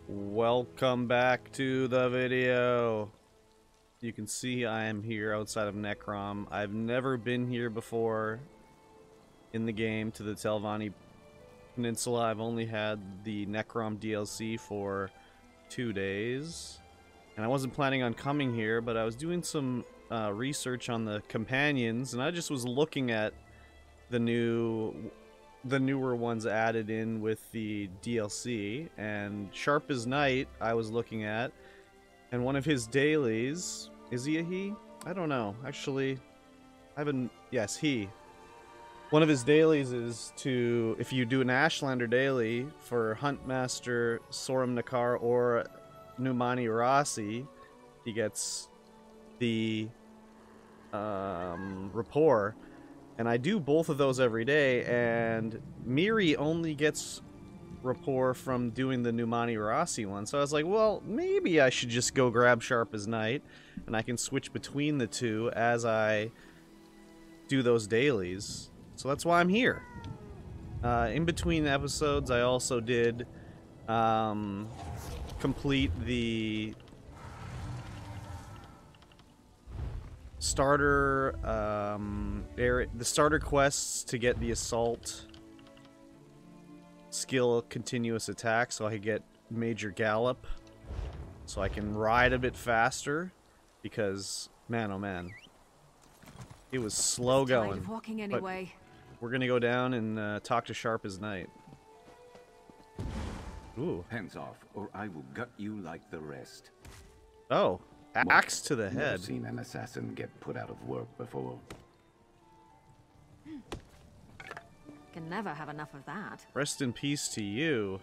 Welcome back to the video. You can see I am here outside of Necrom. I've never been here before in the game to the Telvanni Peninsula. I've only had the Necrom DLC for 2 days. And I wasn't planning on coming here, but I was doing some research on the companions, and I just was looking at the newer ones added in with the DLC, and Sharp as Night I was looking at, and one of his dailies, is he a he? I don't know, actually. Yes, he. One of his dailies is to, if you do an Ashlander daily for Huntmaster Sorum Nakar or Numani Rossi, he gets the rapport. And I do both of those every day, and Miri only gets rapport from doing the Numani Rossi one. So I was like, well, maybe I should just go grab Sharp as Night, and I can switch between the two as I do those dailies. So that's why I'm here. In between episodes, I also did complete the starter starter quests to get the assault skill continuous attack, so I could get major gallop, so I can ride a bit faster, because man oh man, it was slow going. Walking anyway. But we're gonna go down and talk to Sharp as Night. Ooh. Hands off, or I will gut you like the rest. Oh, axe to the Never head. seen an assassin get put out of work before. Can never have enough of that. Rest in peace to you.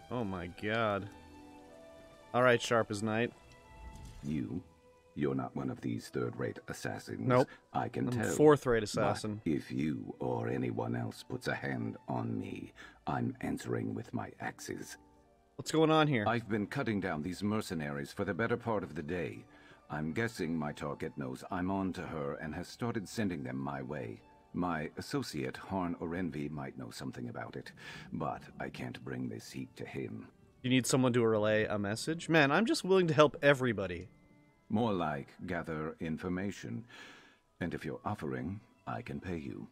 Oh my god. Alright, Sharp as Night. You're not one of these third-rate assassins. Nope. I can tell. I'm a fourth-rate assassin. But if you or anyone else puts a hand on me, I'm answering with my axes. What's going on here? I've been cutting down these mercenaries for the better part of the day. I'm guessing my target knows I'm on to her and has started sending them my way. My associate, Harn might know something about it, but I can't bring this heat to him. You need someone to relay a message? Man, I'm just willing to help everybody. More like gather information. And if you're offering, I can pay you.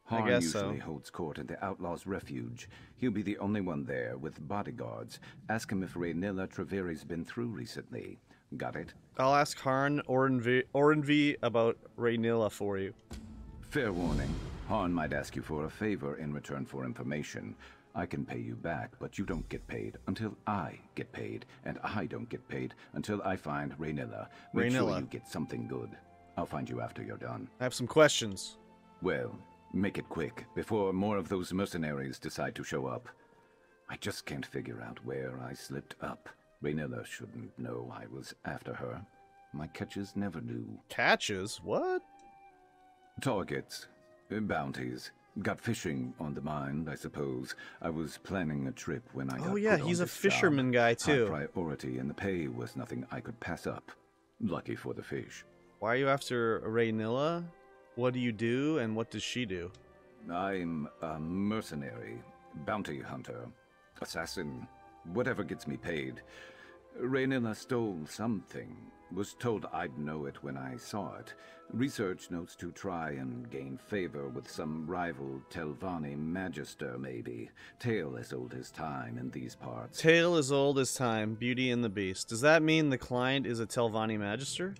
Harn I guess usually so. holds court at the Outlaws' Refuge. He'll be the only one there with bodyguards. Ask him if Raynilla Treveri's been through recently. Got it? I'll ask Harn Orenvi about Raynilla for you. Fair warning. Harn might ask you for a favor in return for information. I can pay you back, but you don't get paid until I get paid, and I don't get paid until I find Raynilla. Make sure you get something good. I'll find you after you're done. I have some questions. Well, make it quick, before more of those mercenaries decide to show up. I just can't figure out where I slipped up. Raynilla shouldn't know I was after her. My catches never knew. Catches? What? Targets. Bounties. Got fishing on the mind, I suppose. I was planning a trip when I got Oh yeah, put on he's a this fisherman job. guy too. High priority, and the pay was nothing I could pass up. Lucky for the fish. Why are you after Raynilla? What do you do, and what does she do? I'm a mercenary, bounty hunter, assassin, whatever gets me paid. Raynilla stole something. Was told I'd know it when I saw it. Research notes to try and gain favor with some rival Telvanni magister, maybe. Tale as old as time in these parts. Tale as old as time, Beauty and the Beast. Does that mean the client is a Telvanni magister?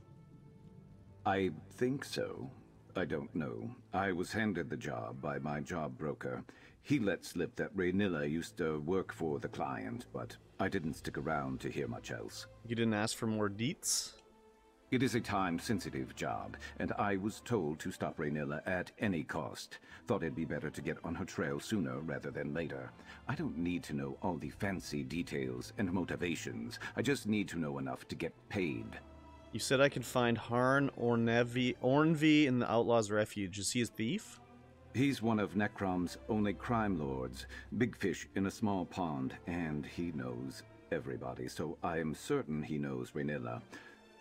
I think so. I don't know. I was handed the job by my job broker. He let slip that Raynilla used to work for the client, but I didn't stick around to hear much else. You didn't ask for more deets? It is a time-sensitive job, and I was told to stop Raynilla at any cost. Thought it'd be better to get on her trail sooner rather than later. I don't need to know all the fancy details and motivations. I just need to know enough to get paid. You said I could find Harn Orenvi in the Outlaws' Refuge. Is he a thief? He's one of Necrom's only crime lords. Big fish in a small pond, and he knows everybody, so I am certain he knows Raynilla.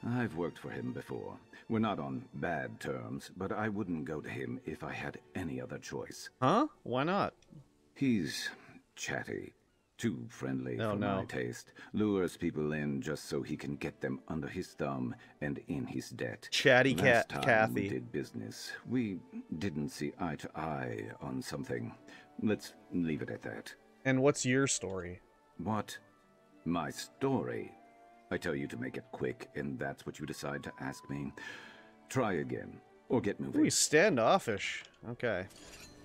I've worked for him before. We're not on bad terms, but I wouldn't go to him if I had any other choice. Huh? Why not? He's chatty. Too friendly Oh, for no. my taste. Lures people in just so he can get them under his thumb and in his debt. Chatty Last time Kathy. we did business, we didn't see eye to eye on something. Let's leave it at that. And what's your story? What? My story? I tell you to make it quick, and that's what you decide to ask me. Try again, or get moving. Ooh, he's standoffish. Okay.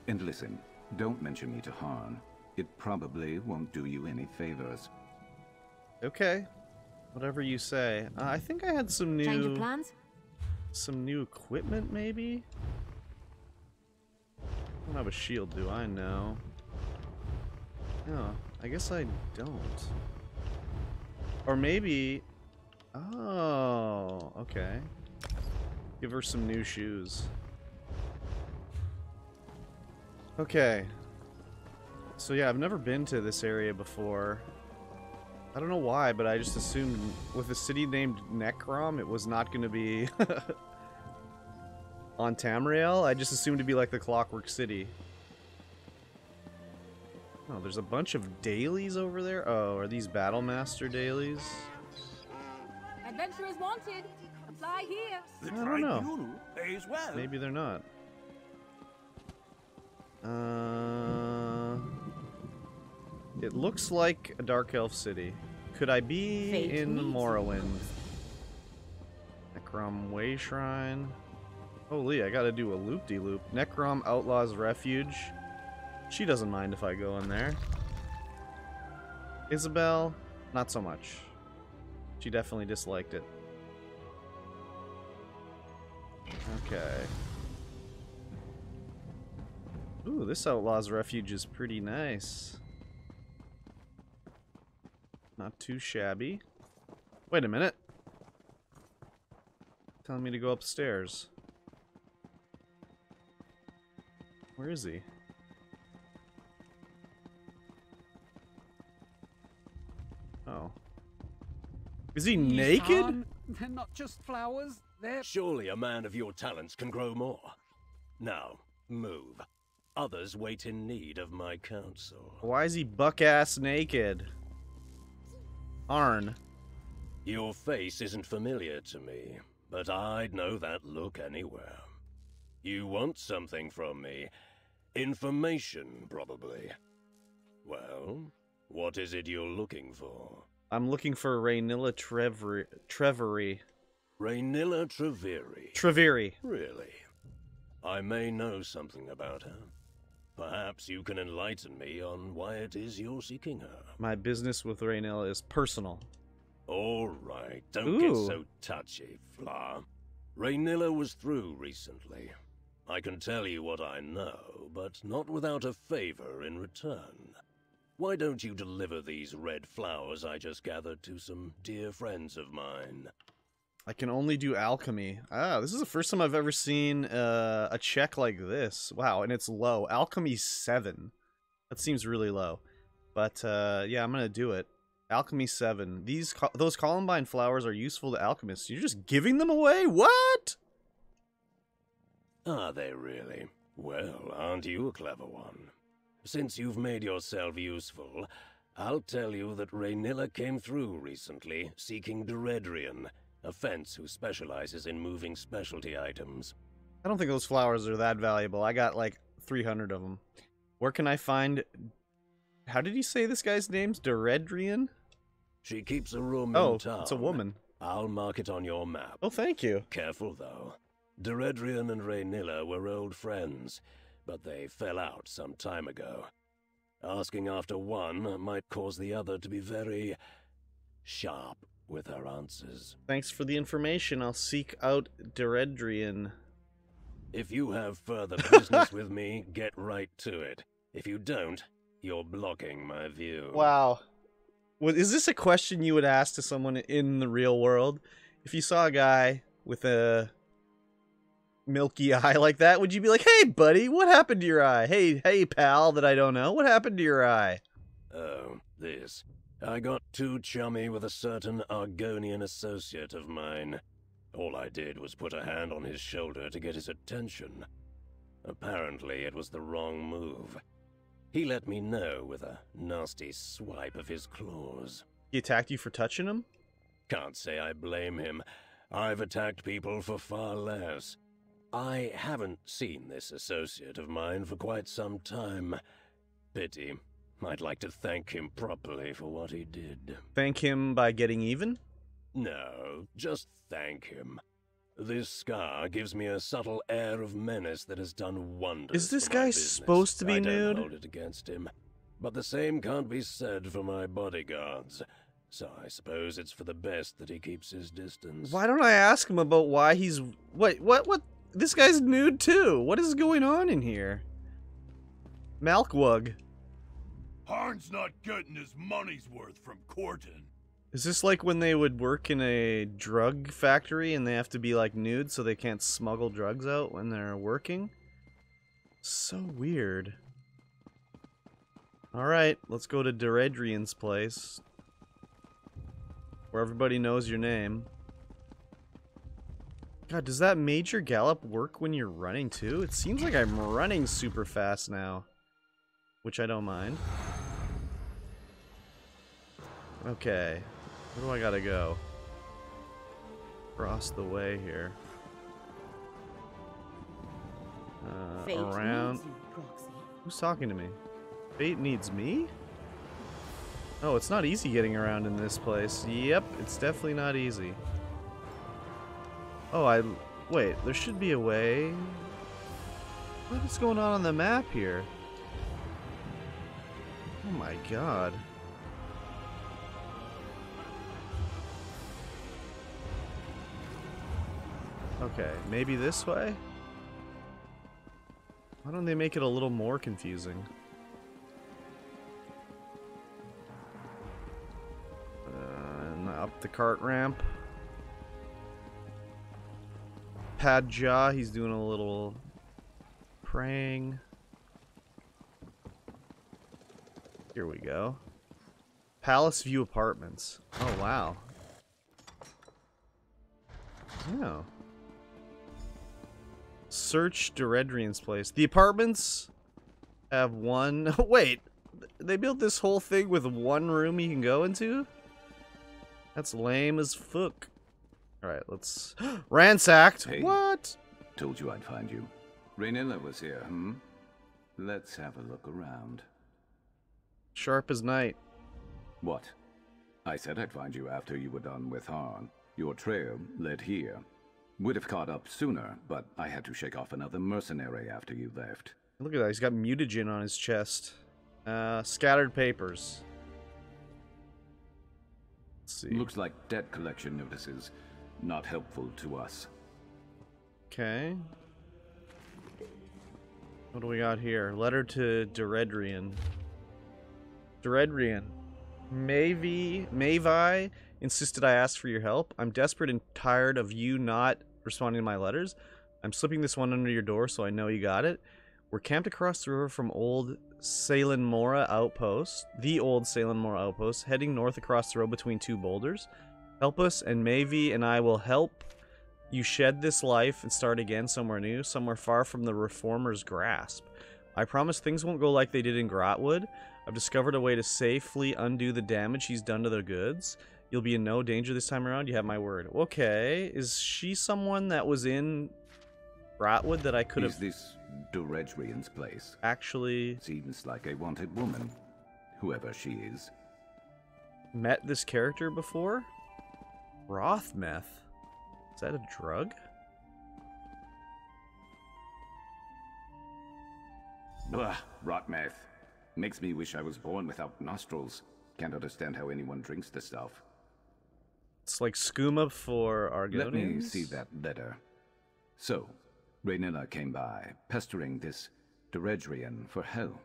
And listen, don't mention me to Harn. It probably won't do you any favors. Okay. Whatever you say. I think I had some Change of new... plans? Some new equipment, maybe? I don't have a shield, do I? No. No, I guess I don't. Or maybe... Oh, okay. Give her some new shoes. Okay. So yeah, I've never been to this area before. I don't know why, but I just assumed with a city named Necrom, it was not going to be on Tamriel. I just assumed to be like the Clockwork City. Oh, there's a bunch of dailies over there. Oh, are these Battlemaster dailies? Adventurers wanted. Apply here. The I don't know. tribunal pays well. Maybe they're not. It looks like a Dark Elf city. Could I be Fate in meets Morrowind? Necrom Way Shrine. Holy, I gotta do a loop-de-loop. Necrom Outlaw's Refuge. She doesn't mind if I go in there. Isabel, not so much. She definitely disliked it. Okay. Ooh, this Outlaw's Refuge is pretty nice. Not too shabby. Wait a minute. Telling me to go upstairs. Where is he? Oh. Is he naked? Harn, they're not just flowers, they're... Surely a man of your talents can grow more. Now, move. Others wait in need of my counsel. Why is he buck-ass naked? Harn. Your face isn't familiar to me, but I'd know that look anywhere. You want something from me. Information, probably. Well, what is it you're looking for? I'm looking for Raynilla Trevery. Raynilla Treveri. Treveri. Really? I may know something about her. Perhaps you can enlighten me on why it is you're seeking her. My business with Raynilla is personal. All right, don't get so touchy, Fla. Raynilla was through recently. I can tell you what I know, but not without a favor in return. Why don't you deliver these red flowers I just gathered to some dear friends of mine? I can only do alchemy. Ah, this is the first time I've ever seen a check like this. Wow, and it's low. Alchemy 7. That seems really low. But yeah, I'm gonna do it. Alchemy 7. Those columbine flowers are useful to alchemists. You're just giving them away? What? Are they really? Well, aren't you a clever one? Since you've made yourself useful, I'll tell you that Raynilla came through recently, seeking Deredrian, a fence who specializes in moving specialty items. I don't think those flowers are that valuable. I got like 300 of them. Where can I find... How did you say this guy's name's? Deredrian? She keeps a room in town. Oh, it's a woman. I'll mark it on your map. Oh, thank you. Careful, though. Deredrian and Raynilla were old friends, but they fell out some time ago. Asking after one might cause the other to be very sharp with her answers. Thanks for the information. I'll seek out Deredrian. If you have further business with me, get right to it. If you don't, you're blocking my view. Wow. Is this a question you would ask to someone in the real world? If you saw a guy with a milky eye like that, would you be like, hey, buddy, what happened to your eye? Hey, pal that I don't know, what happened to your eye? Oh, this. I got too chummy with a certain Argonian associate of mine. All I did was put a hand on his shoulder to get his attention. Apparently, it was the wrong move. He let me know with a nasty swipe of his claws. He attacked you for touching him? Can't say I blame him. I've attacked people for far less. I haven't seen this associate of mine for quite some time. Pity. I'd like to thank him properly for what he did. Thank him by getting even? No, just thank him. This scar gives me a subtle air of menace that has done wonders. Is this for my guy business. supposed to be I nude? don't hold it against him, but the same can't be said for my bodyguards. So I suppose it's for the best that he keeps his distance. Why don't I ask him about why he's... Wait, what? This guy's nude too. What is going on in here? Malkwug. Harn's not getting his money's worth from Corton. Is this like when they would work in a drug factory and they have to be like nude so they can't smuggle drugs out when they're working? So weird. Alright, let's go to Deredrian's place. Where everybody knows your name. God, does that major gallop work when you're running too? It seems like I'm running super fast now. Which I don't mind. Okay. Where do I gotta go? Across the way here. Around. Who's talking to me? Fate needs me? Oh, it's not easy getting around in this place. Yep, it's definitely not easy. Oh, wait, there should be a way. What is going on the map here? Oh my god. Okay, maybe this way? Why don't they make it a little more confusing? And up the cart ramp. Padja, he's doing a little praying. Here we go. Palace View Apartments. Oh, wow. Oh. Search Deredrian's place. The apartments have one... Wait, they built this whole thing with one room you can go into? That's lame as fuck. Alright, let's... Ransacked! Hey. What? Told you I'd find you. Raynilla was here, Let's have a look around. Sharp as night. What? I said I'd find you after you were done with Harn. Your trail led here. Would have caught up sooner, but I had to shake off another mercenary after you left. Look at that, he's got mutagen on his chest. Scattered papers. Let's see. Looks like debt collection notices. Not helpful to us. Okay. What do we got here? Letter to Deredrian. Deredrian. Mavi insisted I ask for your help. I'm desperate and tired of you not responding to my letters. I'm slipping this one under your door so I know you got it. We're camped across the river from old Salin Mora Outpost, the old Salin Mora Outpost, heading north across the road between two boulders. Help us, and Mavi and I will help you shed this life and start again somewhere new, somewhere far from the Reformer's grasp. I promise things won't go like they did in Grotwood. I've discovered a way to safely undo the damage he's done to their goods. You'll be in no danger this time around, you have my word. Okay, is she someone that was in Grotwood that I could have... Is this Deredrian's place? Actually... Seems like a wanted woman, whoever she is. Met this character before? Rothmeth. Is that a drug? Ugh, rot meth. Makes me wish I was born without nostrils. Can't understand how anyone drinks the stuff. It's like skooma for Argonians. Let me see that letter. So, Raynilla came by, pestering this Deredrian for help.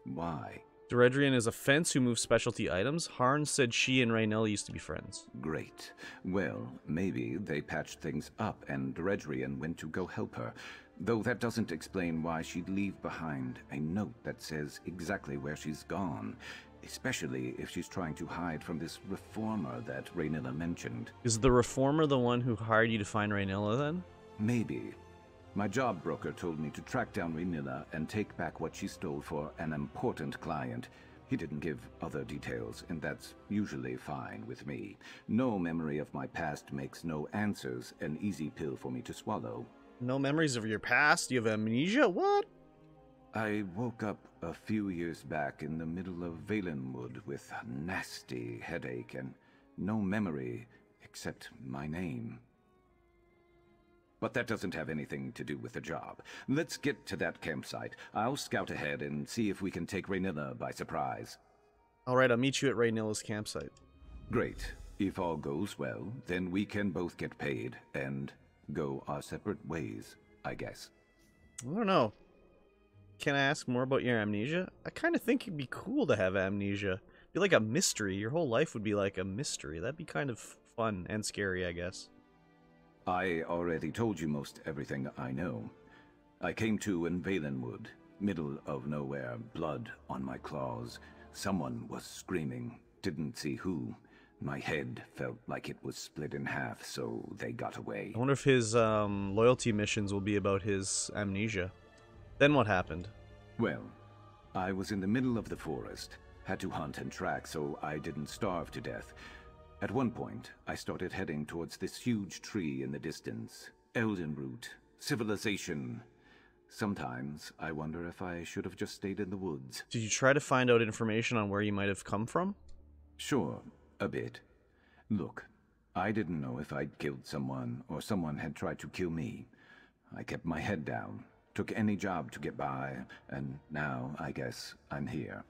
Why? Deredrian is a fence who moves specialty items. Harn said she and Raynilla used to be friends. Great. Well, maybe they patched things up and Deredrian went to go help her. Though that doesn't explain why she'd leave behind a note that says exactly where she's gone. Especially if she's trying to hide from this reformer that Raynilla mentioned. Is the reformer the one who hired you to find Raynilla then? Maybe. My job broker told me to track down Raynilla and take back what she stole for an important client. He didn't give other details, and that's usually fine with me. No memory of my past makes no answers an easy pill for me to swallow. No memories of your past? You have amnesia? What? I woke up a few years back in the middle of Valenwood with a nasty headache and no memory except my name. But that doesn't have anything to do with the job. Let's get to that campsite. I'll scout ahead and see if we can take Raynilla by surprise. Alright, I'll meet you at Raynilla's campsite. Great. If all goes well, then we can both get paid and go our separate ways, I guess. I don't know. Can I ask more about your amnesia? I kind of think it'd be cool to have amnesia. It'd be like a mystery. Your whole life would be like a mystery. That'd be kind of fun and scary, I guess. I already told you most everything I know. I came to in Valenwood, middle of nowhere, blood on my claws. Someone was screaming, didn't see who. My head felt like it was split in half, so they got away. I wonder if his loyalty missions will be about his amnesia. Then what happened? Well, I was in the middle of the forest, had to hunt and track so I didn't starve to death. At one point, I started heading towards this huge tree in the distance. Eldenroot. Civilization. Sometimes I wonder if I should have just stayed in the woods. Did you try to find out information on where you might have come from? Sure, a bit. Look, I didn't know if I'd killed someone or someone had tried to kill me. I kept my head down, took any job to get by, and now I guess I'm here.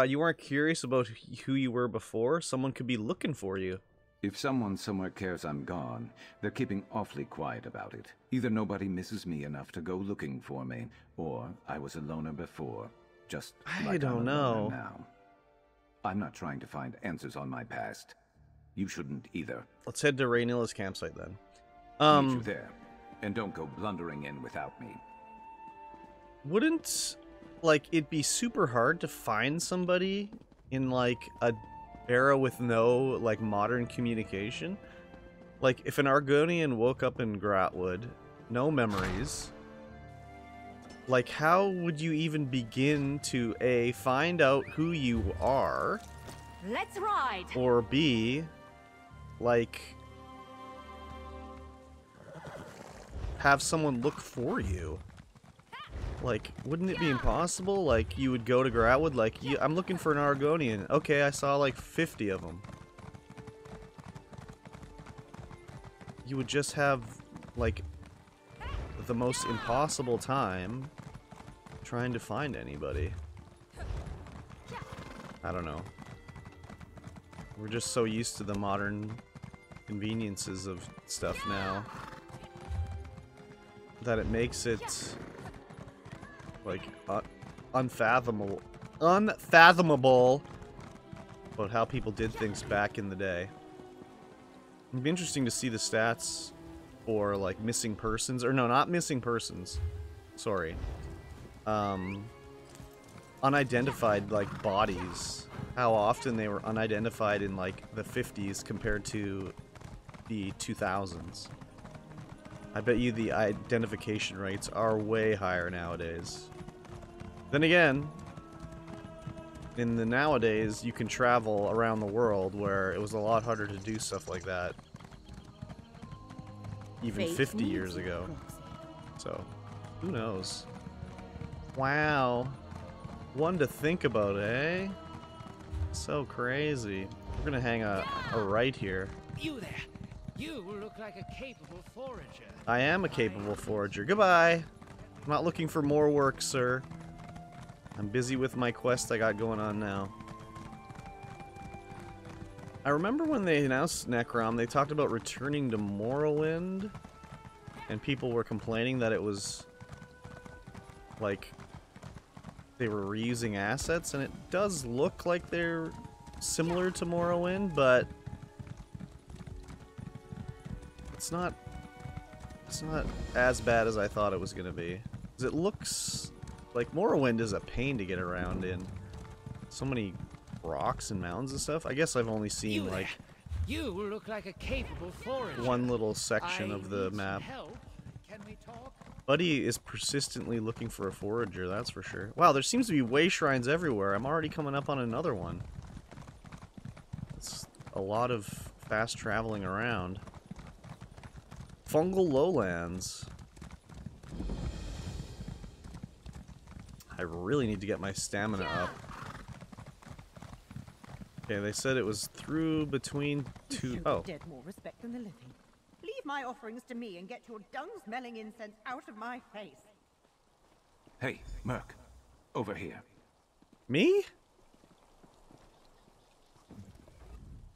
You weren't curious about who you were before? Someone could be looking for you. If someone somewhere cares I'm gone, they're keeping awfully quiet about it. Either nobody misses me enough to go looking for me, or I was a loner before, just like don't I'm a know. loner now. I'm not trying to find answers on my past. You shouldn't either. Let's head to Raynilla's campsite then. Meet you there, and don't go blundering in without me. Wouldn't, like, it'd be super hard to find somebody in, like, a era with no, like, modern communication? Like, if an Argonian woke up in Gratwood, no memories, like, how would you even begin to, A, find out who you are? Let's ride! Or B, like, have someone look for you? Like, wouldn't it be impossible? Like, you would go to Gratwood, like, I'm looking for an Argonian. Okay, I saw like 50 of them. You would just have, like, the most impossible time trying to find anybody. I don't know. We're just so used to the modern conveniences of stuff now that it makes it, like, unfathomable about how people did things back in the day. It'd be interesting to see the stats for, like, missing persons, or no, not missing persons, sorry, unidentified, like, bodies, how often they were unidentified in, like, the 50s compared to the 2000s. I bet you the identification rates are way higher nowadays. Then again, in the nowadays, you can travel around the world where it was a lot harder to do stuff like that even 50 years ago. So, who knows? Wow. One to think about, eh? So crazy. We're gonna hang a right here. You there! You look like a capable forager. I am a capable forager. Goodbye! I'm not looking for more work, sir. I'm busy with my quest I got going on now. I remember when they announced Necrom, they talked about returning to Morrowind, and people were complaining that it was, like, they were reusing assets, and it does look like they're similar to Morrowind, but it's not as bad as I thought it was going to be. 'Cause it looks like Morrowind is a pain to get around in. So many rocks and mountains and stuff. I guess I've only seen, like, You look like a capable forager. one little section of the need map. some help. Can we talk? Buddy is persistently looking for a forager, that's for sure. Wow, there seems to be way shrines everywhere. I'm already coming up on another one. It's a lot of fast traveling around. Fungal lowlands. I really need to get my stamina up. Okay, they said it was through between two. Oh. Dead more respect than the living. Leave my offerings to me and get your dung-smelling incense out of my face. Hey, Merc. Over here. Me?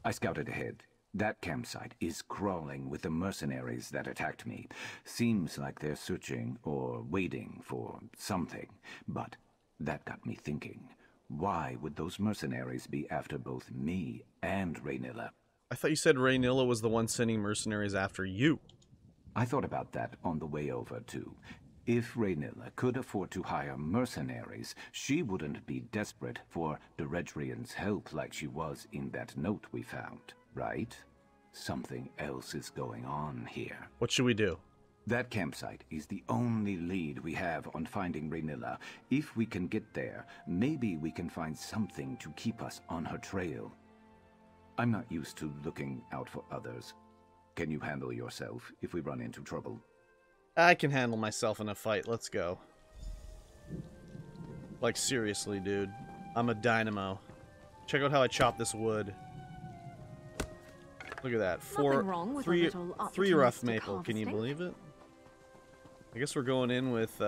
I scouted ahead. That campsite is crawling with the mercenaries that attacked me. Seems like they're searching or waiting for something. But that got me thinking. Why would those mercenaries be after both me and Raynilla? I thought you said Raynilla was the one sending mercenaries after you. I thought about that on the way over, too. If Raynilla could afford to hire mercenaries, she wouldn't be desperate for Deredrian's help like she was in that note we found, right? Something else is going on here. What should we do? That campsite is the only lead we have on finding Raynilla. If we can get there, maybe we can find something to keep us on her trail. I'm not used to looking out for others. Can you handle yourself if we run into trouble? I can handle myself in a fight. Let's go. Like, seriously, dude. I'm a dynamo. Check out how I chop this wood. Look at that. Nothing wrong with a little three rough opportunistic maple. Can you harvesting. believe it? I guess we're going in with,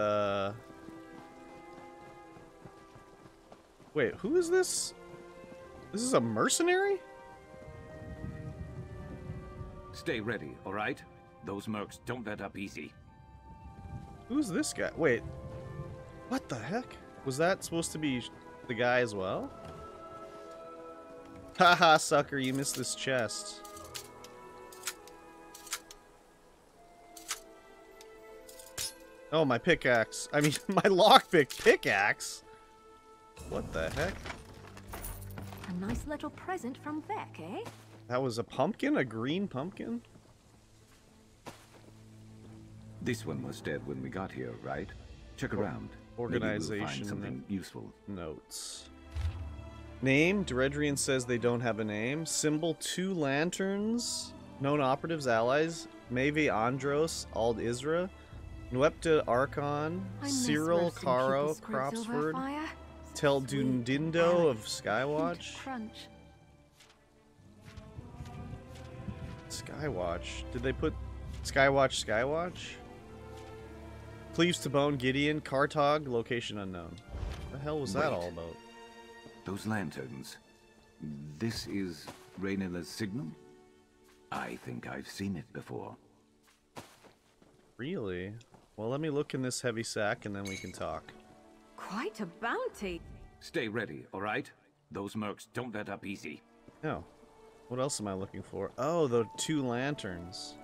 Wait, who is this? This is a mercenary? Stay ready, all right? Those mercs don't let up easy. Who's this guy? Wait. What the heck? Was that supposed to be the guy as well? Haha, sucker, you missed this chest. Oh, my pickaxe. I mean, my lockpick pickaxe? What the heck? A nice little present from Vec, eh? That was a pumpkin? A green pumpkin? This one was dead when we got here, right? Check around. Organization Maybe we'll find something useful. Notes. Name? Deredrian says they don't have a name. Symbol: 2 lanterns. Known operatives, allies. Meve Andros, Ald Isra. Nwepta Archon. I miss Cyril roasting Caro, people's squids over a Cropsford. fire. Tel Sweet, Dundindo of hint Skywatch. crunch. Skywatch. Did they put Skywatch? Cleaves to Bone, Gideon, Kartog, location unknown. What the hell was that Wait. all about? Those lanterns. This is Raynilla's signal? I think I've seen it before. Really? Well, let me look in this heavy sack and then we can talk. Quite a bounty. Stay ready, all right? Those mercs don't let up easy. No. What else am I looking for? Oh, the 2 lanterns.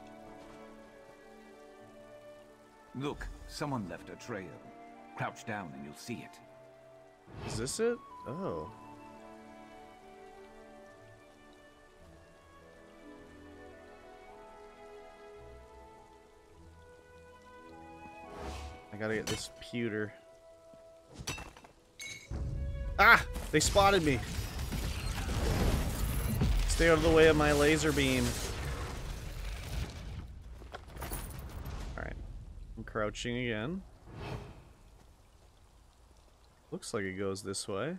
Look, someone left a trail. Crouch down and you'll see it. Is this it? Oh. I gotta get this pewter. Ah! They spotted me! Stay out of the way of my laser beam. Alright. I'm crouching again. Looks like it goes this way.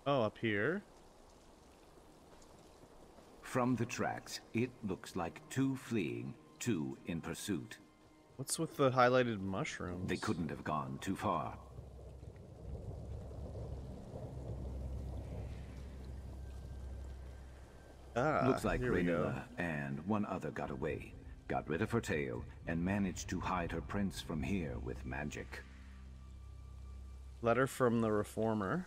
Oh, up here. From the tracks, it looks like 2 fleeing, 2 in pursuit. What's with the highlighted mushrooms? They couldn't have gone too far. Ah, Looks like here we go. Raynilla and one other got away. Got rid of her tail and managed to hide her prints from here with magic. Letter from the Reformer.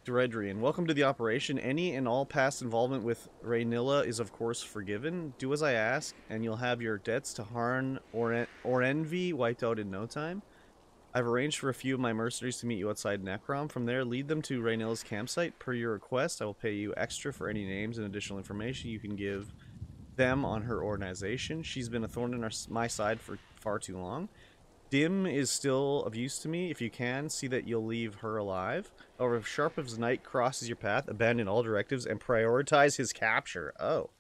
Deredrian, welcome to the operation. Any and all past involvement with Raynilla is of course forgiven. Do as I ask, and you'll have your debts to Harn or Envy wiped out in no time. I've arranged for a few of my mercenaries to meet you outside Necrom. From there, lead them to Raynilla's campsite. Per your request, I will pay you extra for any names and additional information you can give them on her organization. She's been a thorn in my side for far too long. Dim is still of use to me. If you can, see that you'll leave her alive. However, if Sharp as Night crosses your path, abandon all directives and prioritize his capture. Oh.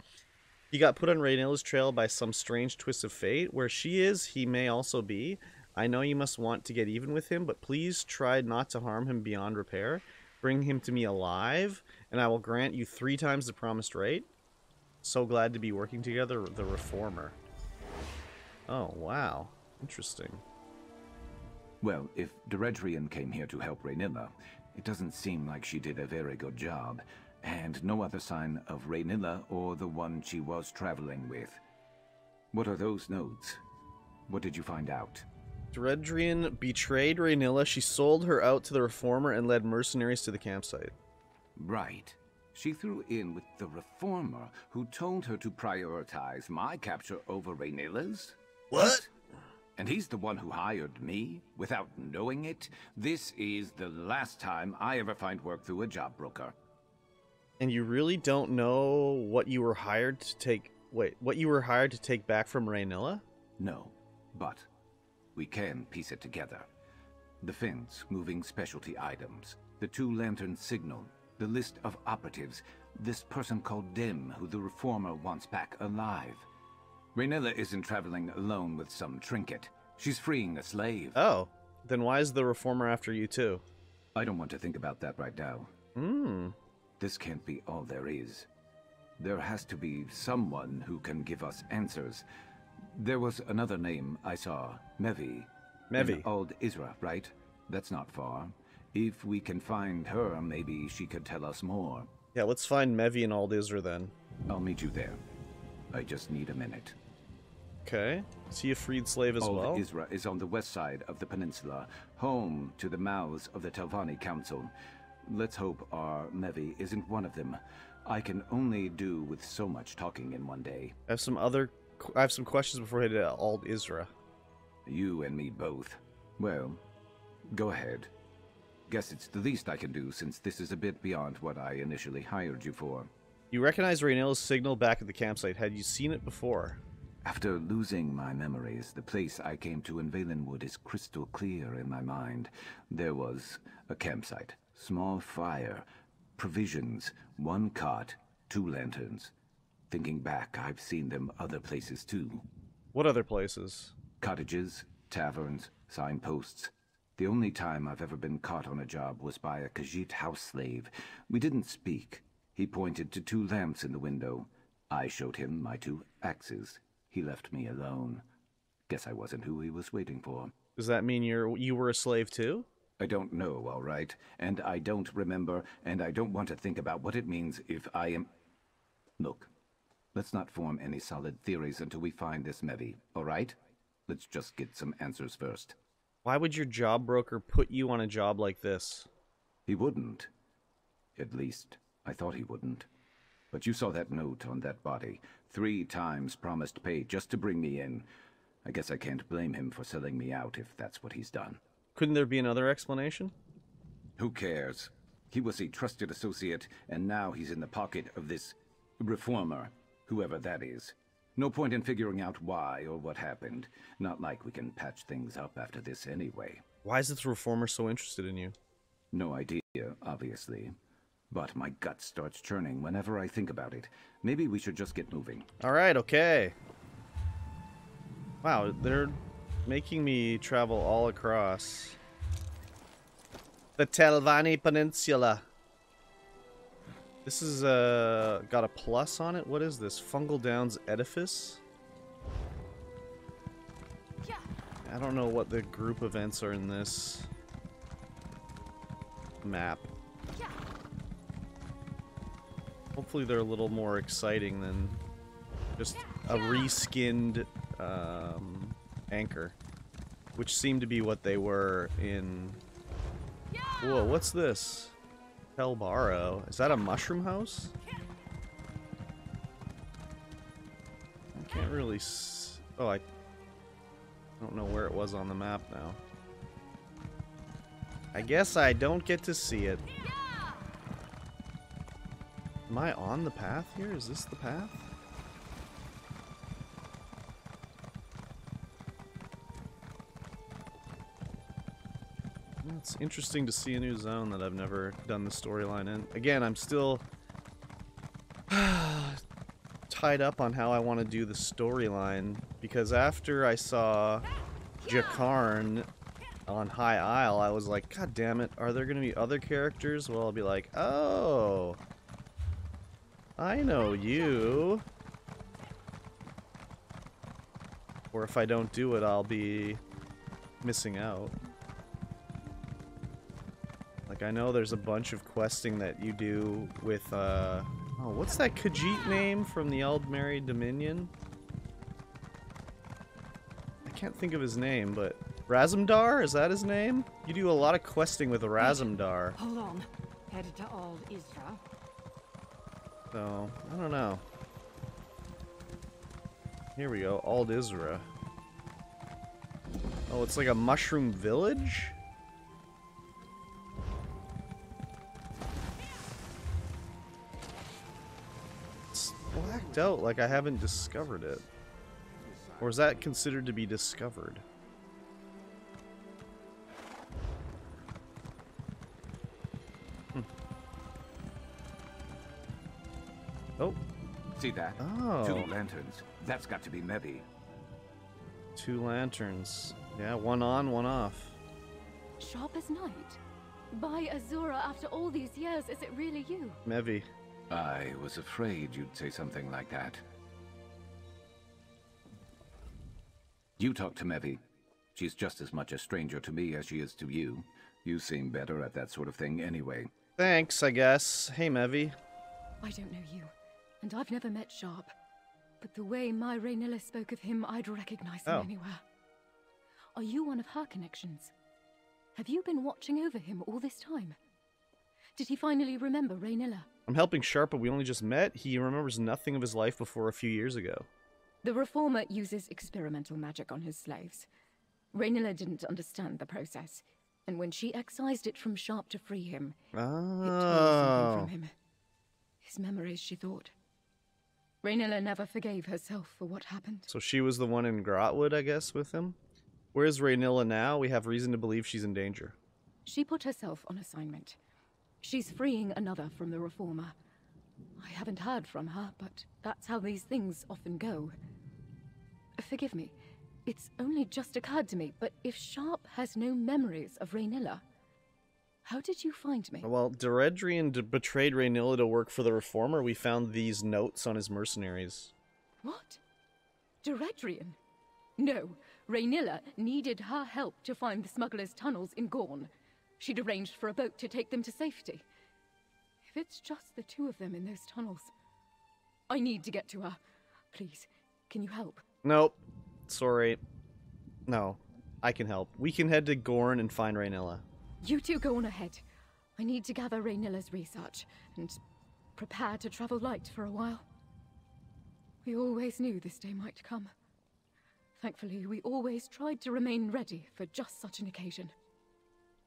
He got put on Raynilla's trail by some strange twist of fate. Where she is, he may also be. I know you must want to get even with him, but please try not to harm him beyond repair. Bring him to me alive, and I will grant you 3 times the promised rate. So glad to be working together, the Reformer. Oh, wow. Interesting. Well, if Deredrian came here to help Raynilla, it doesn't seem like she did a very good job, and no other sign of Raynilla or the one she was traveling with. What are those notes? What did you find out? Deredrian betrayed Raynilla. She sold her out to the Reformer and led mercenaries to the campsite. Right. She threw in with the Reformer, who told her to prioritize my capture over Raynilla's? What? And he's the one who hired me, without knowing it? This is the last time I ever find work through a job broker. And you really don't know what you were hired to take... Wait, what you were hired to take back from Raynilla? No, but we can piece it together. The fence moving specialty items, the 2 lantern signal, the list of operatives, this person called Dim, who the Reformer wants back alive. Raynilla isn't traveling alone with some trinket. She's freeing a slave. Oh, then why is the Reformer after you too? I don't want to think about that right now. This can't be all there is. There has to be someone who can give us answers. There was another name I saw, Mevi. Mevi. Old Isra, right? That's not far. If we can find her, maybe she could tell us more. Yeah, let's find Mevi and Ald Isra then. I'll meet you there. I just need a minute. Okay. Is he a freed slave as well? Old Isra is on the west side of the peninsula, home to the mouths of the Telvanni Council. Let's hope our Mevi isn't one of them. I can only do with so much talking in one day. I have some questions before I head to Ald Isra. You and me both. Well, go ahead. Guess it's the least I can do, since this is a bit beyond what I initially hired you for. You recognize Raynilla's signal back at the campsite. Had you seen it before? After losing my memories, the place I came to in Valenwood is crystal clear in my mind. There was a campsite, small fire, provisions, 1 cot, 2 lanterns. Thinking back, I've seen them other places too. What other places? Cottages, taverns, signposts. The only time I've ever been caught on a job was by a Khajiit house slave. We didn't speak. He pointed to 2 lamps in the window. I showed him my 2 axes. He left me alone. Guess I wasn't who he was waiting for. Does that mean you were a slave too? I don't know, all right. And I don't remember, and I don't want to think about what it means if I am... Look, let's not form any solid theories until we find this Mevi, all right? Let's just get some answers first. Why would your job broker put you on a job like this? He wouldn't. At least, I thought he wouldn't. But you saw that note on that body. 3 times promised pay just to bring me in. I guess I can't blame him for selling me out if that's what he's done. Couldn't there be another explanation? Who cares? He was a trusted associate, and now he's in the pocket of this Reformer, whoever that is. No point in figuring out why or what happened. Not like we can patch things up after this anyway. Why is this Reformer so interested in you? No idea, obviously. But my gut starts churning whenever I think about it. Maybe we should just get moving. Alright, okay. Wow, they're making me travel all across the Telvanni Peninsula. This is got a plus on it. What is this? Fungal Downs Edifice? I don't know what the group events are in this map. Hopefully they're a little more exciting than just a reskinned anchor, which seemed to be what they were in... Whoa, what's this? Helbaro. Is that a mushroom house? I can't really oh, I don't know where it was on the map now. I guess I don't get to see it. Am I on the path here? Is this the path? It's interesting to see a new zone that I've never done the storyline in. Again, I'm still tied up on how I want to do the storyline, because after I saw Harn on High Isle, I was like, God damn it, are there going to be other characters? Well, I'll be like, oh, I know you. Or if I don't do it, I'll be missing out. Like, I know there's a bunch of questing that you do with, oh, what's that Khajiit name from the Aldmeri Dominion? I can't think of his name, but Razumdar, is that his name? You do a lot of questing with Razumdar. Hold on. Headed to Old Isra. So, I don't know. Here we go, Old Isra. Oh, it's like a mushroom village? Blacked out like I haven't discovered it. Or is that considered to be discovered? Oh. See that? Oh. 2 lanterns. That's got to be Mevi. 2 lanterns. Yeah, one on, one off. Sharp as night? By Azura, after all these years, is it really you? Mevi. I was afraid you'd say something like that. You talk to Mevi. She's just as much a stranger to me as she is to you. You seem better at that sort of thing anyway. Thanks, I guess. Hey, Mevi. I don't know you, and I've never met Sharp. But the way my Raynilla spoke of him, I'd recognize him anywhere. Are you one of her connections? Have you been watching over him all this time? Did he finally remember Raynilla? I'm helping Sharp, but we only just met. He remembers nothing of his life before a few years ago. The Reformer uses experimental magic on his slaves. Raynilla didn't understand the process, and when she excised it from Sharp to free him, it tore something from him. His memories, she thought. Raynilla never forgave herself for what happened. So she was the one in Grotwood, I guess, with him? Where's Raynilla now? We have reason to believe she's in danger. She put herself on assignment. She's freeing another from the Reformer. I haven't heard from her, but that's how these things often go. Forgive me, it's only just occurred to me, but if Sharp has no memories of Raynilla, how did you find me? Well, Deredrian betrayed Raynilla to work for the Reformer. We found these notes on his mercenaries. What? Deredrian? No, Raynilla needed her help to find the smugglers' tunnels in Gorn. She'd arranged for a boat to take them to safety. If it's just the 2 of them in those tunnels, I need to get to her. Please, can you help? Nope. Sorry. No, I can help. We can head to Gorn and find Raynilla. You 2 go on ahead. I need to gather Raynilla's research and prepare to travel light for a while. We always knew this day might come. Thankfully, we always tried to remain ready for just such an occasion.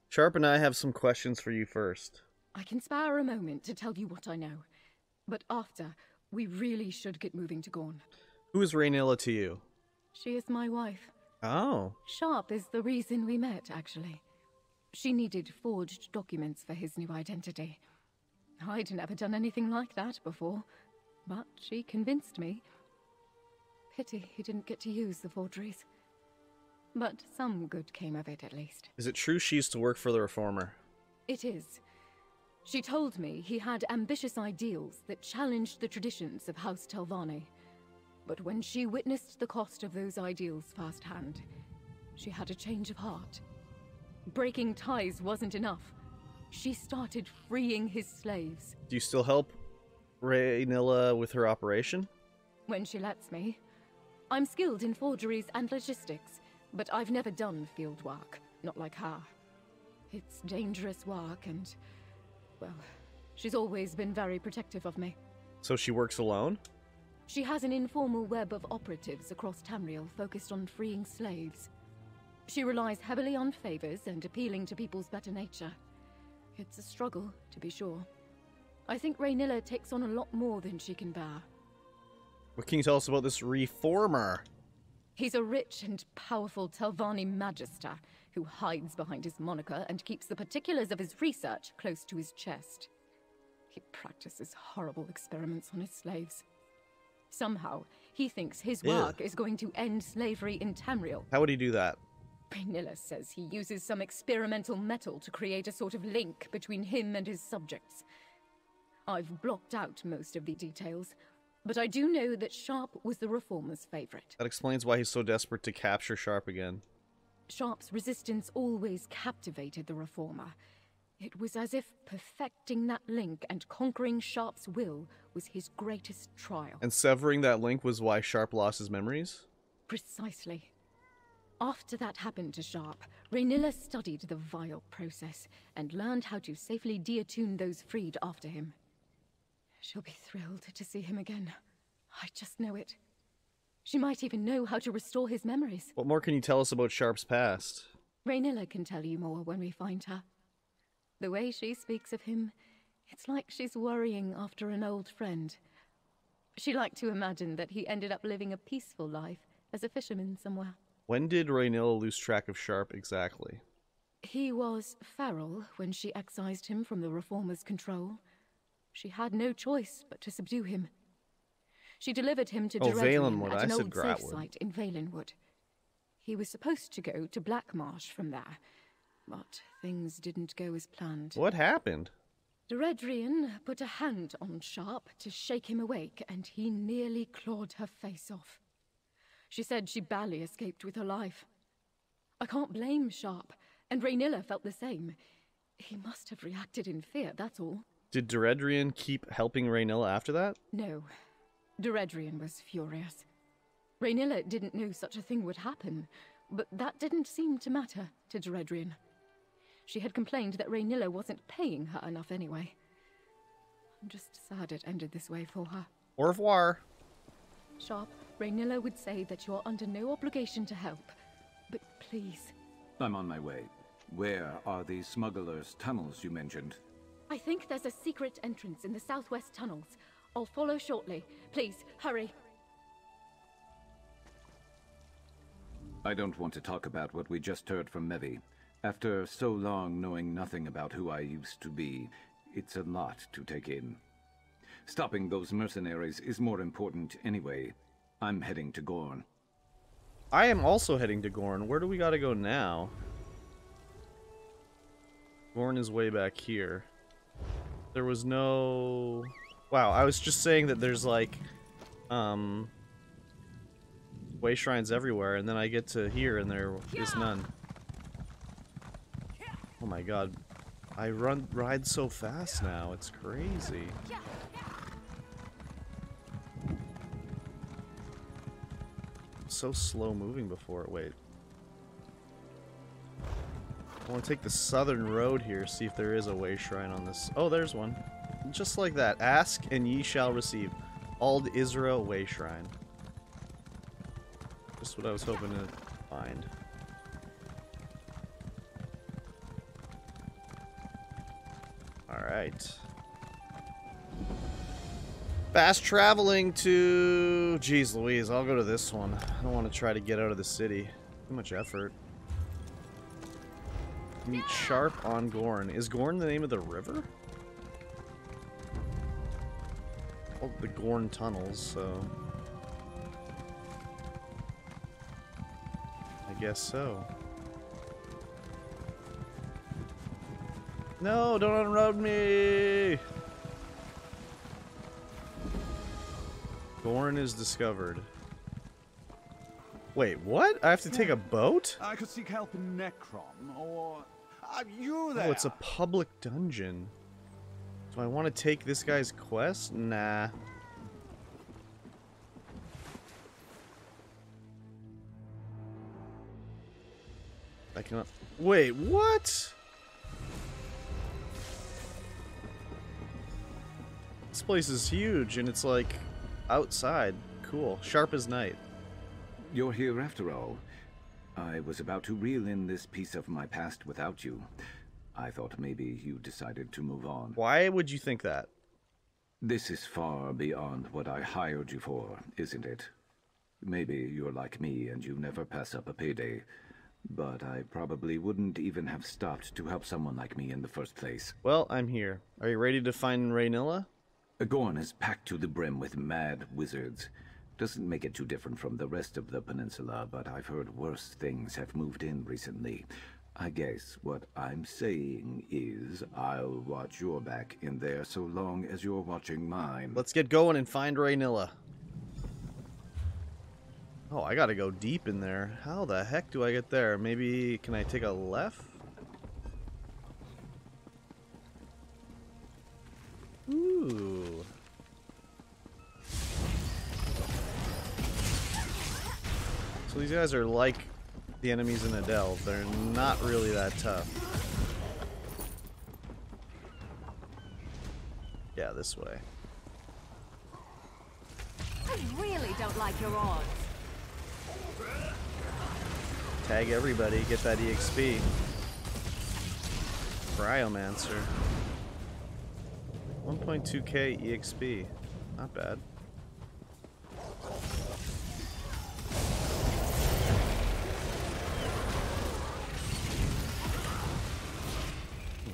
Sharp and I have some questions for you first. I can spare a moment to tell you what I know, but after, we really should get moving to Gorn. Who is Raynilla to you? She is my wife. Oh. Sharp is the reason we met, actually. She needed forged documents for his new identity. I'd never done anything like that before, but she convinced me. Pity he didn't get to use the forgeries. But some good came of it, at least. Is it true she used to work for the Reformer? It is. She told me he had ambitious ideals that challenged the traditions of House Telvanni. But when she witnessed the cost of those ideals firsthand, she had a change of heart. Breaking ties wasn't enough. She started freeing his slaves. Do you still help Raynilla with her operation? When she lets me. I'm skilled in forgeries and logistics, but I've never done field work, not like her. It's dangerous work and, well, she's always been very protective of me. So she works alone? She has an informal web of operatives across Tamriel focused on freeing slaves. She relies heavily on favors and appealing to people's better nature. It's a struggle, to be sure. I think Raynilla takes on a lot more than she can bear. What can you tell us about this reformer? He's a rich and powerful Telvanni magister who hides behind his moniker and keeps the particulars of his research close to his chest. He practices horrible experiments on his slaves. Somehow, he thinks his work is going to end slavery in Tamriel. How would he do that? Raynilla says he uses some experimental metal to create a sort of link between him and his subjects. I've blocked out most of the details, but I do know that Sharp was the Reformer's favorite. That explains why he's so desperate to capture Sharp again. Sharp's resistance always captivated the Reformer. It was as if perfecting that link and conquering Sharp's will was his greatest trial. And severing that link was why Sharp lost his memories? Precisely. After that happened to Sharp, Raynilla studied the vile process and learned how to safely deattune those freed after him. She'll be thrilled to see him again. I just know it. She might even know how to restore his memories. What more can you tell us about Sharp's past? Raynilla can tell you more when we find her. The way she speaks of him, it's like she's worrying after an old friend. She liked to imagine that he ended up living a peaceful life as a fisherman somewhere. When did Raynilla lose track of Sharp exactly? He was feral when she excised him from the Reformer's control. She had no choice but to subdue him. She delivered him to Valenwood at an old safe site in Valenwood. He was supposed to go to Blackmarsh from there, but things didn't go as planned. What happened? Deredrian put a hand on Sharp to shake him awake, and he nearly clawed her face off. She said she barely escaped with her life. I can't blame Sharp, and Raynilla felt the same. He must have reacted in fear, that's all. Did Deredrian keep helping Raynilla after that? No. Deredrian was furious. Raynilla didn't know such a thing would happen, but that didn't seem to matter to Deredrian. She had complained that Raynilla wasn't paying her enough anyway. I'm just sad it ended this way for her. Au revoir. Sharp, Raynilla would say that you're under no obligation to help, but please. I'm on my way. Where are the smugglers' tunnels you mentioned? I think there's a secret entrance in the southwest tunnels. I'll follow shortly. Please, hurry. I don't want to talk about what we just heard from Mevi. After so long knowing nothing about who I used to be, it's a lot to take in. Stopping those mercenaries is more important anyway. I'm heading to Gorn. I am also heading to Gorn. Where do we gotta go now? Gorn is way back here. There was no... Wow, I was just saying that there's like, way shrines everywhere, and then I get to here and there is none. Oh my god. I ride so fast now, it's crazy. So slow moving before. Wait. I want to take the southern road here, see if there is a way shrine on this. Oh, there's one. Just like that. Ask and ye shall receive. Ald Isra way shrine. Just what I was hoping to find. Alright. Fast traveling to... Jeez Louise, I'll go to this one. I don't want to try to get out of the city. Too much effort. Meet Sharp on Gorn. Is Gorn the name of the river? Called the Gorn Tunnels, so... I guess so. No, don't unroad me! Gorn is discovered. Wait, what? I have to take a boat? I could seek help in Necrom, or... you there! Oh, it's a public dungeon. Do I want to take this guy's quest? Nah. I cannot... Wait, what? This place is huge, and it's like outside. Cool. Sharp as night. You're here after all. I was about to reel in this piece of my past without you. I thought maybe you decided to move on. Why would you think that? This is far beyond what I hired you for, isn't it? Maybe you're like me and you never pass up a payday. But I probably wouldn't even have stopped to help someone like me in the first place. Well, I'm here. Are you ready to find Raynilla? Gorn is packed to the brim with mad wizards. Doesn't make it too different from the rest of the peninsula, but I've heard worse things have moved in recently. I guess what I'm saying is I'll watch your back in there so long as you're watching mine. Let's get going and find Raynilla. Oh, I gotta go deep in there. How the heck do I get there? Maybe, can I take a left? Ooh. So these guys are like the enemies in Adele. They're not really that tough. Yeah, this way. I really don't like your odds. Tag everybody, get that EXP. Cryomancer. 1.2k EXP. Not bad.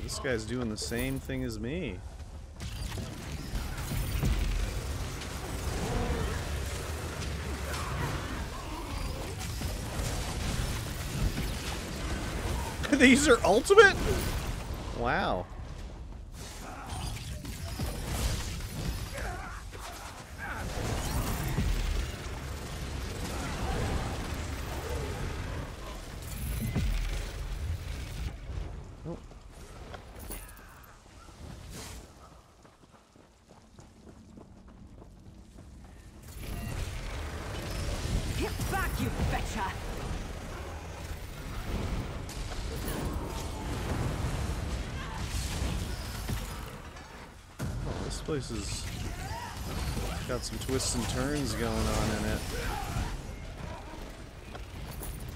This guy's doing the same thing as me. These are ultimate? Wow. Oh. Get back, you betcha! This place has got some twists and turns going on in it.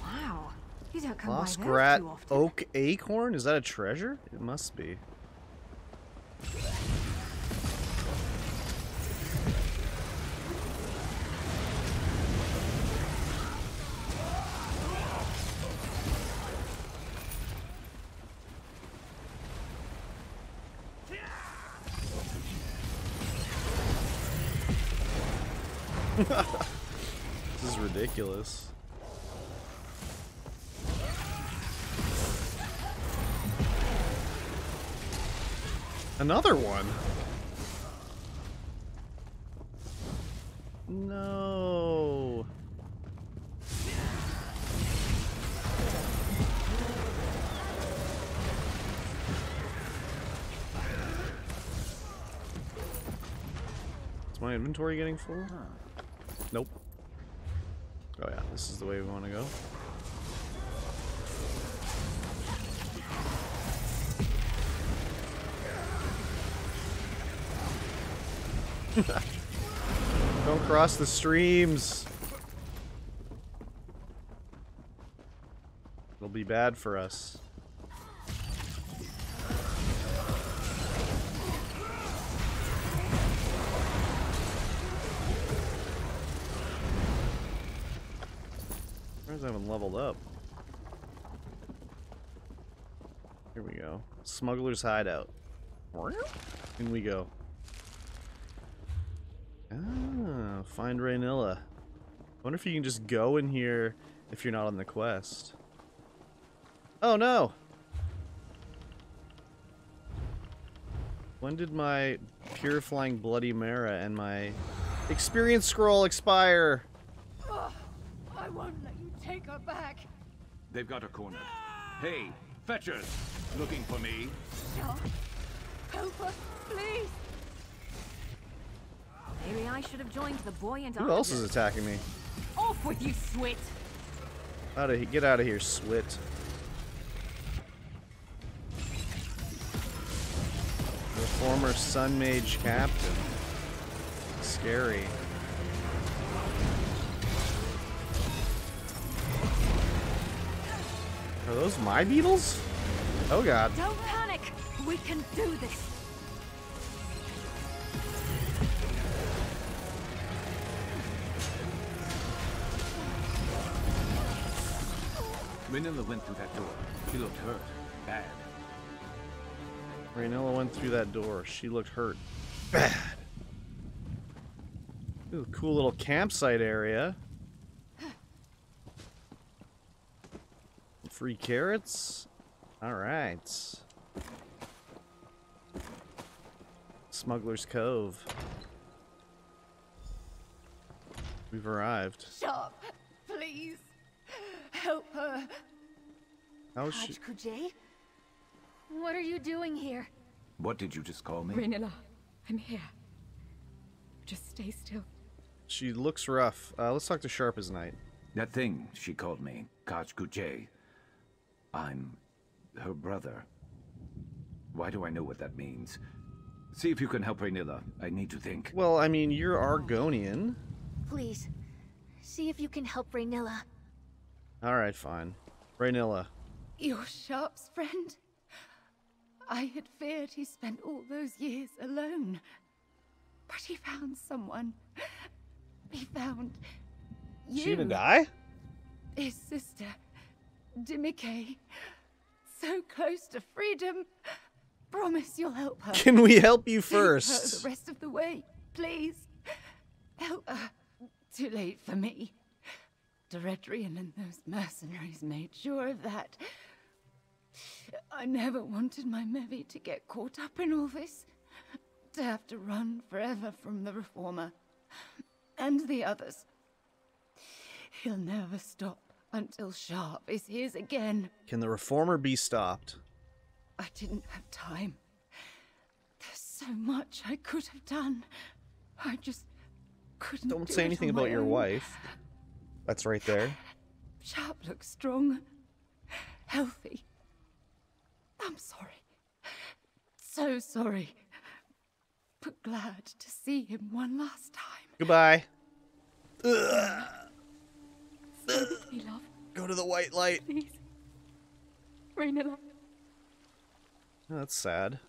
Wow, you don't come Lost by there Grat too often. Oak Acorn? Is that a treasure? It must be. This is ridiculous. Another one. No. Is my inventory getting full? Nope. Oh yeah, this is the way we want to go. Don't cross the streams. It'll be bad for us. I haven't leveled up. Here we go. Smuggler's Hideout. In we go. Ah, find Raynilla. I wonder if you can just go in here if you're not on the quest. Oh no! When did my Purifying Bloody Mara and my experience scroll expire? I won't let you take her back. They've got her cornered. Hey, fetchers! Looking for me? Stop. Help us, please. Maybe I should have joined the buoyant. Who else is attacking me? Off with you, Swit! Get out of here, Swit. The former Sun Mage captain. Scary. Are those my beetles? Oh god. Don't panic! We can do this! Raynilla went through that door. She looked hurt. Bad. Raynilla went through that door. She looked hurt. Bad. Ooh, cool little campsite area. Free carrots. Alright. Smuggler's Cove. We've arrived. Sharp, please. Help her. How's she? Kujay? What are you doing here? What did you just call me? Raynilla, I'm here. Just stay still. She looks rough. Let's talk to Sharp as Knight. That thing she called me, Kaj Kujay. I'm her brother. Why do I know what that means? See if you can help Raynilla. I need to think. Well, I mean, you're Argonian. Please, see if you can help Raynilla. Alright, fine. Raynilla. You're Sharp's friend? I had feared he spent all those years alone. But he found someone. He found you. She gonna die? His sister, Dimike. So close to freedom. Promise you'll help her. Can we help you Take her first? the rest of the way, please. Help her. Too late for me. Deredrian and those mercenaries made sure of that. I never wanted my Mevi to get caught up in all this. To have to run forever from the Reformer. And the others. He'll never stop until Sharp is his again. Can the Reformer be stopped? I didn't have time. There's so much I could have done. I just couldn't. Don't do say it anything on about my your own. wife. That's right there. Sharp looks strong, healthy. I'm sorry. So sorry. But glad to see him one last time. Goodbye. Stay with me, love. Go to the white light. Please. Raynilla. Oh, that's sad.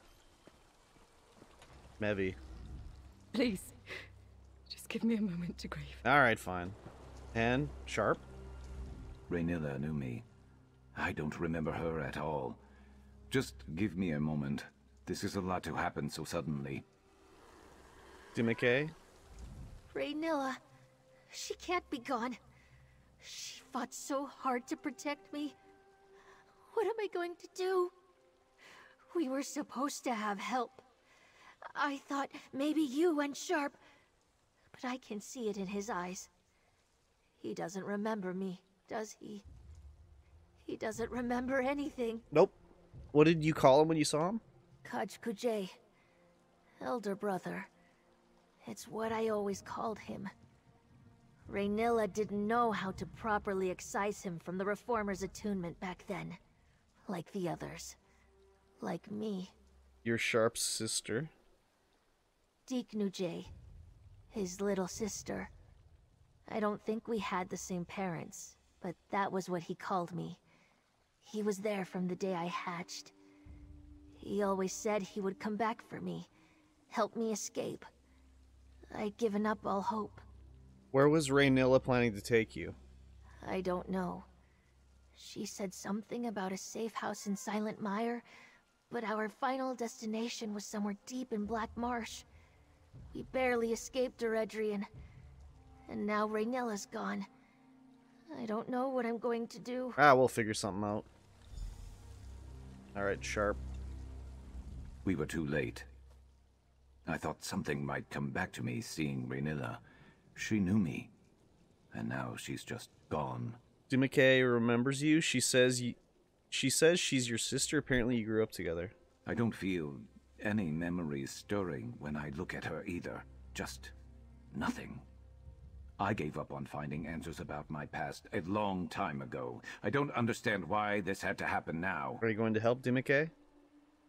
Mevi. Please. Just give me a moment to grieve. Alright, fine. And Sharp? Raynilla knew me. I don't remember her at all. Just give me a moment. This is a lot to happen so suddenly. Dimike? Raynilla, she can't be gone. She fought so hard to protect me. What am I going to do? We were supposed to have help. I thought maybe you and Sharp, but I can see it in his eyes. He doesn't remember me, does he? He doesn't remember anything. Nope. What did you call him when you saw him? Kaj Kujay. Elder brother. It's what I always called him. Raynilla didn't know how to properly excise him from the Reformer's attunement back then. Like the others. Like me. Your Sharp's sister. Deeknujay. His little sister. I don't think we had the same parents, but that was what he called me. He was there from the day I hatched. He always said he would come back for me. Help me escape. I'd given up all hope. Where was Raynilla planning to take you? I don't know. She said something about a safe house in Silent Mire, but our final destination was somewhere deep in Black Marsh. We barely escaped Deredrian, and now Raynilla's gone. I don't know what I'm going to do. We'll figure something out. Alright, Sharp. We were too late. I thought something might come back to me seeing Raynilla. She knew me. And now she's just gone. Dimike remembers you. She says she's your sister. Apparently you grew up together. I don't feel any memories stirring when I look at her either. Just nothing. I gave up on finding answers about my past a long time ago. I don't understand why this had to happen now. Are you going to help Dimike?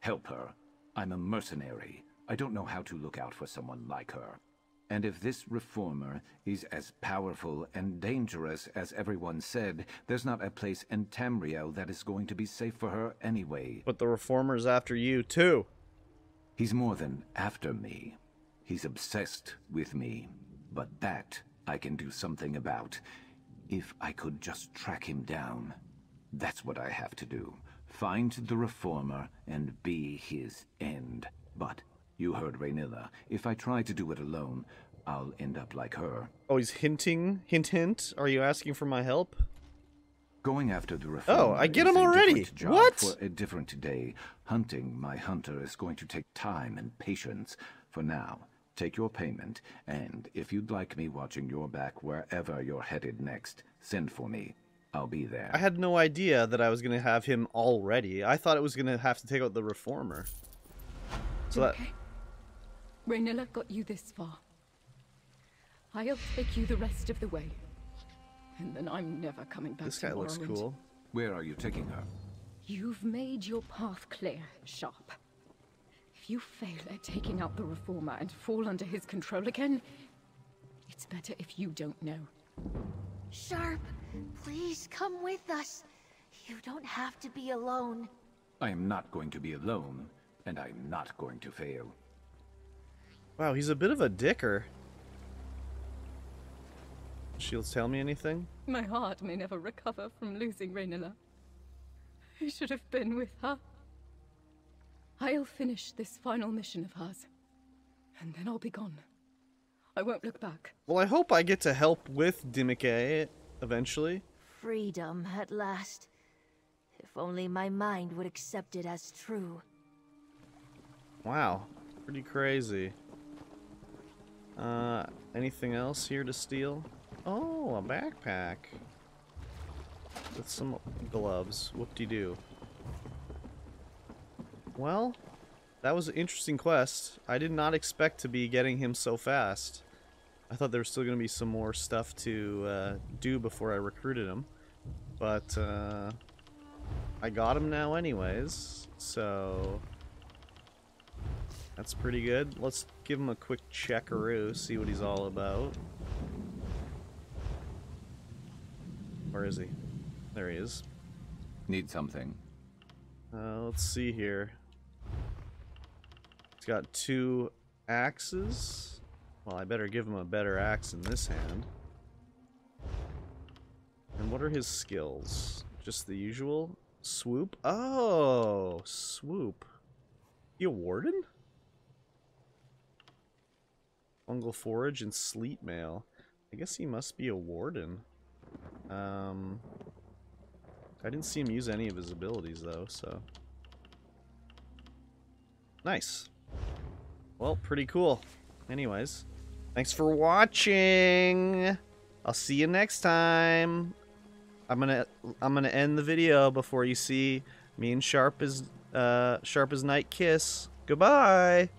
Help her. I'm a mercenary. I don't know how to look out for someone like her. And if this reformer is as powerful and dangerous as everyone said, there's not a place in Tamriel that is going to be safe for her anyway. But the reformer's after you, too. He's more than after me. He's obsessed with me. But that I can do something about. If I could just track him down. That's what I have to do. Find the reformer and be his end. But you heard Raynilla. If I try to do it alone, I'll end up like her. Oh, he's hinting? Hint, hint? Are you asking for my help? Going after the reformer. Oh, I get him already. What? For a different day. Hunting my hunter is going to take time and patience. For now, take your payment, and if you'd like me watching your back wherever you're headed next, send for me. I'll be there. I had no idea that I was going to have him already. I thought it was going to have to take out the reformer. So that... Okay. Raynilla got you this far. I'll take you the rest of the way. And then I'm never coming back. This guy looks cool. Where are you taking her? You've made your path clear, Sharp. If you fail at taking out the reformer and fall under his control again, it's better if you don't know. Sharp, please come with us. You don't have to be alone. I am not going to be alone, and I'm not going to fail. Wow, he's a bit of a dicker. Shields tell me anything? My heart may never recover from losing Raynilla. I should have been with her. I'll finish this final mission of hers, and then I'll be gone. I won't look back. Well, I hope I get to help with Dimike eventually. Freedom at last. If only my mind would accept it as true. Wow, pretty crazy. Anything else here to steal? Oh, a backpack. With some gloves. Whoop-de-doo. Well, that was an interesting quest. I did not expect to be getting him so fast. I thought there was still going to be some more stuff to do before I recruited him. But, I got him now anyways, so... That's pretty good. Let's give him a quick checkaroo, see what he's all about. Where is he? There he is. Need something. Let's see here. He's got 2 axes. Well, I better give him a better axe in this hand. And what are his skills? Just the usual? Swoop? Oh, swoop. He a warden? Fungal forage and sleet mail. I guess he must be a warden. I didn't see him use any of his abilities though, so. Nice. Well, pretty cool. Anyways, thanks for watching. I'll see you next time. I'm gonna end the video before you see me and Sharp as Night kiss. Goodbye.